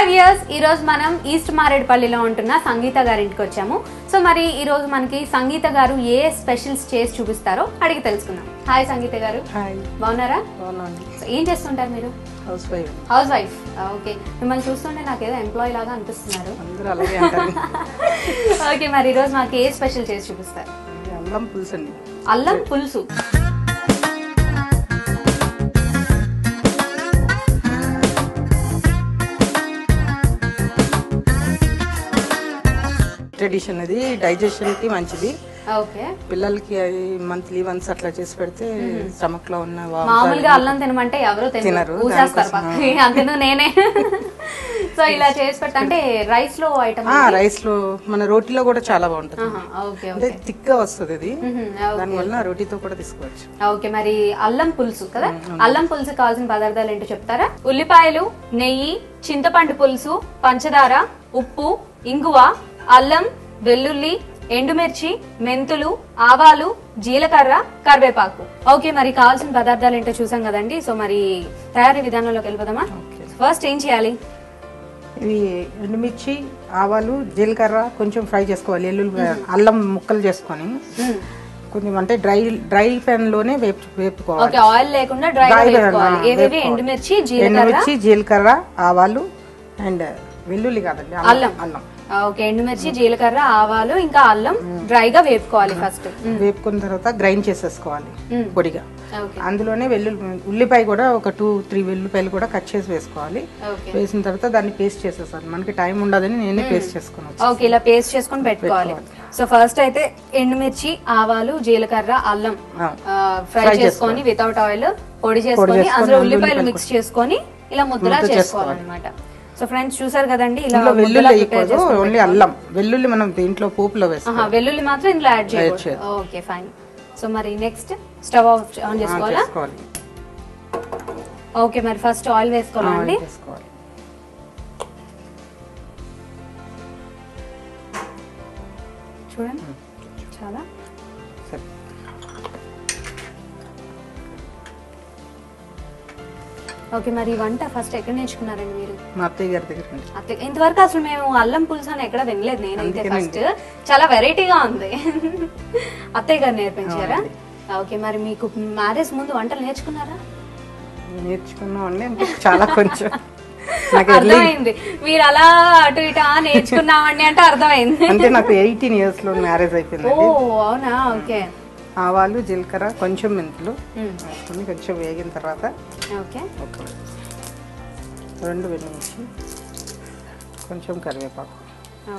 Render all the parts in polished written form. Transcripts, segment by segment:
Hi viewers, ఈ రోజు మనం ఈస్ట్ మారేడుపల్లిలో ఉంటున్న సంగీత గారింటికి వచ్చాము. సో మరి ఈ రోజు మనకి సంగీత గారు ఏ స్పెషల్స్ చేసి చూపిస్తారో అడిగి తెలుసుకుందాం. హాయ్ సంగీత గారు. హాయ్. బాగున్నారా? బాగున్నాండి. ఏం చేస్తుంటారు మీరు? House wife. House wife. Okay, మిమ్మల్ని చూస్తుంటే నాకు ఏదో ఎంప్లాయీ లాగా అనిపిస్తున్నారు. అందరూ అలాగే అంటారు. ఓకే, మరి ఈ రోజు మాకు ఏ స్పెషల్ చేసి చూపిస్తారు? అల్లం పులుసు అండి. అల్లం పులుసు. ట్రెడిషన్ అది డైజెషన్ కి మంచిది. ఓకే, పిల్లలకి మంత్లీ వన్స్ అట్లా చేసి పెడితే స్టమక్ లో ఉన్న మామూలుగా అల్లం తినమంటే ఎవరు తినరు, అంతేనా నేనే. సో ఇలా చేసి పెడితే అంటే రైస్ లో ఐటమ్, రైస్ లో మన రోటీలో కూడా చాలా బాగుంటుంది. ఓకే, అంటే థిక్ గా వస్తుంది ఇది, దాని వల్ల రోటీతో కూడా తీసుకోవచ్చు. ఓకే, మరి అల్లం పులుసు కదా, అల్లం పులుసు కావాల్సిన పదార్థాలు ఏంటో చెప్తారా? ఉల్లిపాయలు, నెయ్యి, చింతపండు పులుసు, పంచదార, ఉప్పు, ఇంగువ, అల్లం, వెల్లుల్లి, ఎండుమిర్చి, మెంతులు, ఆవాలు, జీలకర్ర, కరివేపాకు. ఓకే, మరి కావాల్సిన పదార్థాలు ఏంటో చూసాం కదండి. సో మరి తయారీ విధానంలోకి వెళ్ళిపోదామా? ఫస్ట్ ఏం చేయాలి? ఇవి ఎండుమిర్చి, ఆవాలు, జీలకర్ర కొంచెం ఫ్రై చేసుకోవాలి. అల్లం ముక్కలు చేసుకొని కొంచెం అంటే డ్రై పెన్ లోనే వేపుకోవాలి. ఓకే, ఆయిల్ లేకుండా డ్రై వేపుకోవాలి. ఏవేవి? ఎండుమిర్చి, జీలకర్ర, ఆవాలు అండ్ వెల్లుల్లి కాదండి, అల్లం. ఓకే, ఎండుమిర్చి, జీలకర్ర, ఆవాలు ఇంకా అల్లం డ్రైగా వేపుకోవాలి. ఫస్ట్ వేపుకున్న తర్వాత గ్రైండ్ చేసేసుకోవాలి పొడిగా. అందులోనే ఉల్లిపాయ కూడా ఒక 2-3 వెల్లుల్లిపాయలు కూడా కట్ చేసి వేసుకోవాలి. వేసిన తర్వాత దాన్ని పేస్ట్ చేసేసాను. మనకి టైం ఉండదని నేనే పేస్ట్ చేసుకున్నాను. ఓకే, ఇలా పేస్ట్ చేసుకుని పెట్టుకోవాలి. సో ఫస్ట్ అయితే ఎండుమిర్చి, ఆవాలు, జీలకర్ర, అల్లం ఫ్రై చేసుకొని వితౌట్ ఆయిల్ పొడి చేసుకొని అందులో ఉల్లిపాయలు మిక్స్ చేసుకొని ఇలా ముద్దలా చేసుకోవాలి అనమాట. సో ఫ్రెండ్స్ చూసారు కదండి, ఇలా వెల్లుల్లి ఓన్లీ అల్లం, వెల్లుల్లి మనం దీంట్లో పోపులో వేస్తాం. వెల్లుల్లి మాత్రం ఇందులో యాడ్ చేయాలి. Okay fine. సో మరి నెక్స్ట్ స్టవ్ ఆన్ చేసుకోవాలా? ఓకే, మరి ఫస్ట్ ఆయిల్ వేసుకోవాలండి. చూడండి చాలా. ఓకే, మరి వంట ఫస్ట్ ఎక్కడ నేర్చుకున్నారండి మీరు? మా అత్తయ్య గారి దగ్గర. అత్తయ్య, ఇంతవరకు అసలు మేము అల్లం పులుసు అని ఎక్కడ వినలేదు నేనైతే. ఫస్ట్ చాలా వెరైటీగా ఉంది. అత్తయ్య గారు నేర్పించారా? ఓకే, మరి మీకు మ్యారేజ్ ముందు వంటలు నేర్చుకున్నారా? నేర్చుకున్నామండి, చాలా కొంచెం. అర్థమైంది, మీరు అలా అటు ఇటు నేర్చుకున్నామండి అంటే అర్థమైంది. అంటే నాకు 18 years లో మ్యారేజ్ అయిపోయింది. ఓ అవునా? ఓకే. ఆవాలు, జీలకర్ర, కొంచెం మెంతులు వేసుకొని కొంచెం వేగిన తర్వాత ఓకే 2 వెల్లుల్లి, కొంచెం కరివేపాకు.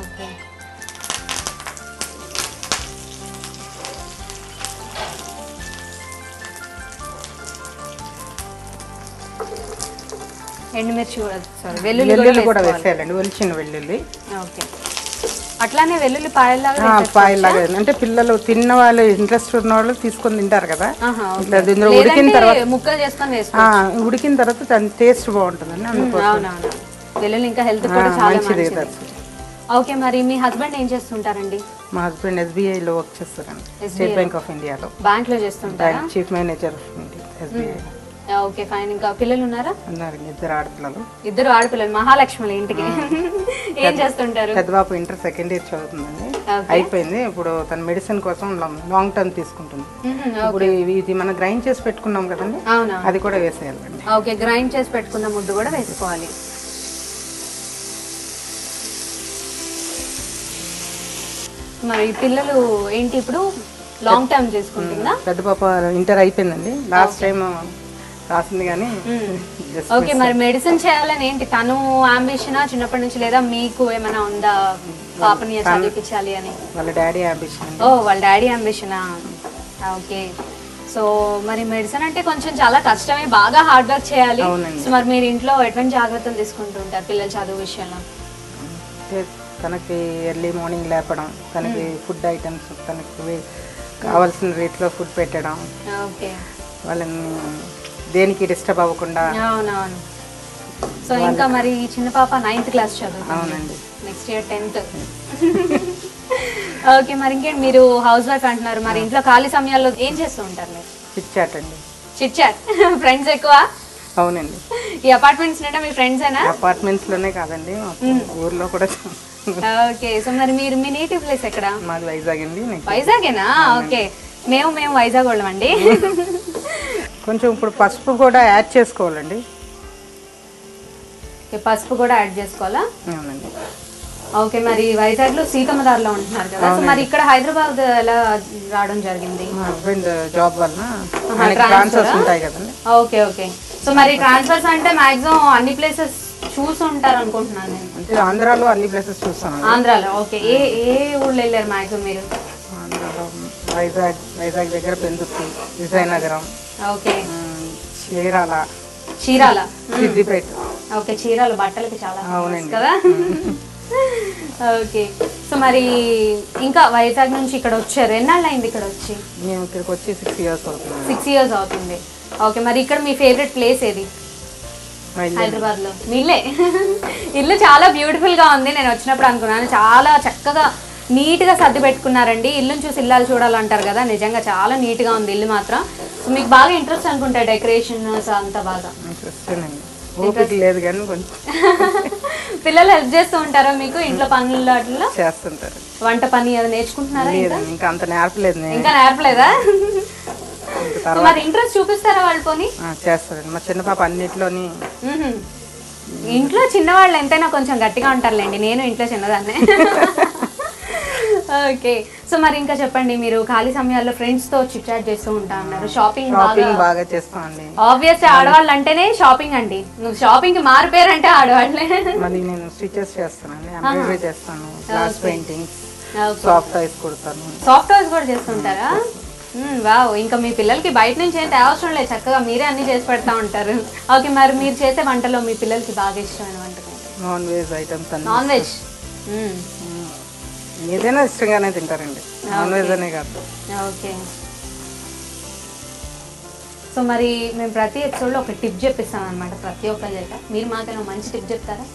ఓకే, ఎండుమిర్చి కూడా, సారీ వెల్లుల్లి కూడా వేసేయాలండి, ఒలిచిన వెల్లుల్లి. ఓకే, అట్లానే వెల్లుల్లి పాయల్లాగా అంటే పిల్లలు తిన్న వాళ్ళు, ఇంట్రెస్ట్ ఉన్న వాళ్ళు తీసుకొని తింటారు కదా. ఉడికిన తర్వాత ముక్కలు చేసుకొని ఉడికిన తర్వాత దాని టేస్ట్ బాగుంటుందండి. వెల్లుల్లి ఇంకా హెల్త్ కూడా చాలా మంచిది. ఓకే, మరి మీ హస్బెండ్ ఏం చేస్తుంటారండి? మా హస్బెండ్ SBI లో వర్క్ చేస్తారండి, స్టేట్ బ్యాంక్ ఆఫ్ ఇండియాలో. బ్యాంక్ లో చేస్తుంటారా? Chief manager SBI. Okay fine. ఇంకా పిల్లలు ఉన్నారా? ఉన్నారు, 2 ఆడపిల్లలు. 2 ఆడపిల్లలు, మహాలక్ష్ములు ఇంటికి. ఏం చేస్తుంటారు? పెద్ద బాబు ఇంటర్ సెకండ్ ఇయర్ చదువుతుందండి, అయిపోయింది. ఇప్పుడు తన మెడిసిన్ కోసం లాంగ్ టర్మ్ తీసుకుంటుంది. ఇప్పుడు ఇది మనం గ్రైండ్ చేసి పెట్టుకున్నాం కదండి, అది కూడా వేసేయాలండి. ఓకే, గ్రైండ్ చేసి పెట్టుకున్న ముద్దు కూడా వేసుకోవాలి. మరి పిల్లలు ఏంటి ఇప్పుడు లాంగ్ టర్మ్ చేసుకుంటుందా? పెద్ద పాప ఇంటర్ అయిపోయిందండి, లాస్ట్ టైం రాసింది కానీ. ఓకే, మరి మెడిసిన్ చేయాలని ఏంటి తను అంబిషన్ చిన్నప్పటి నుంచి, లేదా మీకు ఏమైనా ఉందా పాపని చదివించాలి అని? వాళ్ళ డాడీ అంబిషన్. ఓ, వాళ్ళ డాడీ అంబిషనా? ఓకే. సో మరి మెడిసిన్ అంటే కొంచెం చాలా కష్టమే, బాగా హార్డ్ వర్క్ చేయాలి. సో మరి మీరు ఇంట్లో ఎటువంటి జాగ్రత్తలు తీసుకుంటుంటారు పిల్లల చదువు విషయంలో? తనకి ఎర్లీ మార్నింగ్ లేపడం, తనకి ఫుడ్ ఐటమ్స్ తనకి కావాల్సిన రేట్లో ఫుడ్ పెట్టడం, వాళ్ళని దేనికి డిస్టర్బ్ అవ్వకుండా. అవునవును. సో ఇంకా మరి చిన్న పాప 9th క్లాస్ చదువుతుంది. అవునండి, నెక్స్ట్ ఇయర్ 10th. ఓకే, మరి ఇంకేంటి మీరు హౌస్ వైఫ్ అంటున్నారు, మరి ఇంట్లో ఖాళీ సమయాల్లో ఏం చేస్తూ ఉంటారు మీరు? చిట్ చాట్ అండి. చిట్ చాట్, ఫ్రెండ్స్ ఎక్కువ? అవునండి. ఈ అపార్ట్మెంట్స్ నిండా మీ ఫ్రెండ్స్ ఏనా? అపార్ట్మెంట్స్ లోనే కాదండి, ఊర్లో కూడా. ఓకే. సో మరి మీరు మీ నేటివ్ ప్లేస్ ఎక్కడ? మాది వైజాగ్ అండి. వైజాగేనా? ఓకే. మేము వైజాగ్ వాళ్ళం అండి. కొంచెం ఇప్పుడు పసుపు కూడా యాడ్ చేసుకోవాలండి. పసుపు కూడా యాడ్ చేసుకోవాలా? అవునండి. ఓకే. మరి వైజాగ్ లో సీతమ్మదారిలో ఉంటున్నారు కదా, సో మరి ఇక్కడ హైదరాబాద్ ఎలా రావడం జరిగింది? మా హస్బెండ్ జాబ్ వల్ల ట్రాన్స్ఫర్స్ ఉంటాయి కదండి. Okay okay. సో మరి ట్రాన్స్ఫర్స్ అంటే మాక్సిమం అన్ని ప్లేసెస్ చూసి ఉంటారు అనుకుంటున్నాను నేను. అంటే ఆంధ్రాలో అన్ని ప్లేసెస్ చూస్తాను. ఆంధ్రాలో? ఓకే. ఏ ఏ ఊళ్ళో వెళ్ళారు మాక్సిమం మీరు? ఆంధ్రాలో వైజాగ్ దగ్గర పెందుర్తి, విజయనగరం, ఓకే, చీరాల, సిద్దిపేట. ఓకే. చీరాల బట్టలకి చాలా అవునండి కదా. ఓకే. సో మరి ఇంకా వైజాగ్ నుంచి ఇక్కడ వచ్చారు, ఎన్నాళ్ళు అయింది ఇక్కడ వచ్చి? మేము ఇక్కడికి వచ్చి 6 years అవుతుంది. 6 years అవుతుంది. ఓకే. మరి ఇక్కడ మీ ఫేవరెట్ ప్లేస్ ఏది హైదరాబాద్ లో? మీ ఇల్లే. ఇల్లు చాలా బ్యూటిఫుల్ గా ఉంది. నేను వచ్చినప్పుడు అనుకున్నాను చాలా చక్కగా నీట్ గా సర్ది పెట్టుకున్నారండి. ఇల్లుని చూసి ఇల్లాలు చూడాలంటారు కదా, నిజంగా చాలా నీట్ గా ఉంది ఇల్లు మాత్రం. సో మీకు బాగా ఇంట్రెస్ట్ అనుకుంటా డెకరేషన్స్ అంతా బాగా. లేదు కానీ కొంచెం. పిల్లలు హెల్ప్ చేస్తూ ఉంటారా మీకు ఇంట్లో పనులు అట్లా? చేస్తుంటారు. వంట పని అది నేర్చుకుంటున్నారా? ఇంకా అంత నేర్పలేదు. ఇంకా నేర్పలేదా? మరి ఇంట్రెస్ట్ చూపిస్తారా వాళ్ళు? పోనీ చేస్తారండి. మా చిన్న పాప అన్నిట్లోని. ఇంట్లో చిన్నవాళ్ళు ఎంతైనా కొంచెం గట్టిగా ఉంటారులేండి, నేను ఇంట్లో చిన్నదాన్నే. ఓకే. సో మరి ఇంకా చెప్పండి, మీరు ఖాళీ సమయాల్లో ఫ్రెండ్స్ తో చిట్ చాట్ చేస్తూ ఉంటా అన్నారు, షాపింగ్ బాగా చేస్తామండి. ఆబ్వియస్లీ ఆడవాళ్ళు అంటేనే షాపింగ్ అండి. నువ్వు షాపింగ్ కి మారిపోయారంటే ఆడవాళ్ళే. మళ్ళీ నేను స్టిచెస్ చేస్తానండి, ఎంబ్రాయిడరీ చేస్తాను, గ్లాస్ పెయింటింగ్స్, సాఫ్ట్ టాయ్స్ కుడతాను. సాఫ్ట్ టాయ్స్ కూడా చేస్తుంటారా? వావ్. ఇంకా మీ పిల్లలకి బయట నుంచి అయితే అవసరం లేదు, చక్కగా మీరే అన్ని చేసి పెడతా ఉంటారు. ఓకే. మరి మీరు చేసే వంటలో మీ పిల్లలకి బాగా ఇష్టమైన వంటకం? Non veg items. Non veg ఏదైనా ఇష్టంగానే తింటారండి, నాన్ వెజ్ అనే కాదు. ఓకే. సో మరి మేము ప్రతి ఎపిసోడ్లో ఒక టిప్ చెప్పిస్తాం అనమాట, ప్రతి ఒక్కరి చేత. మీరు మాకైనా మంచి టిప్ చెప్తారా?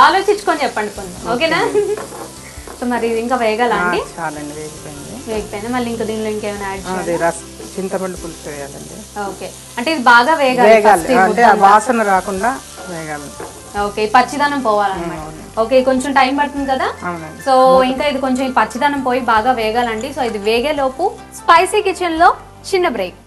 ఆలోచించుకొని చెప్పండి కొంచెం, ఓకేనా? సో మరి ఇది ఇంకా వేగాల అండి? చాలండి, వేగిపోయింది. మళ్ళీ ఇంకా దీనిలో ఇంకేమైనా యాడ్ చేయాలి? చింతపండు పులుసు వేయాలండి. ఓకే. అంటే ఇది బాగా వేగాలి, అంటే వాసన రాకుండా వేగాలి. ఓకే. పచ్చిదనం పోవాలన్నమాట. ఓకే. కొంచెం టైం పడుతుంది కదా, సో ఇంకా ఇది కొంచెం పచ్చిదనం పోయి బాగా వేగాలండి. సో ఇది వేగే లోపు స్పైసీ కిచెన్ లో చిన్న బ్రేక్.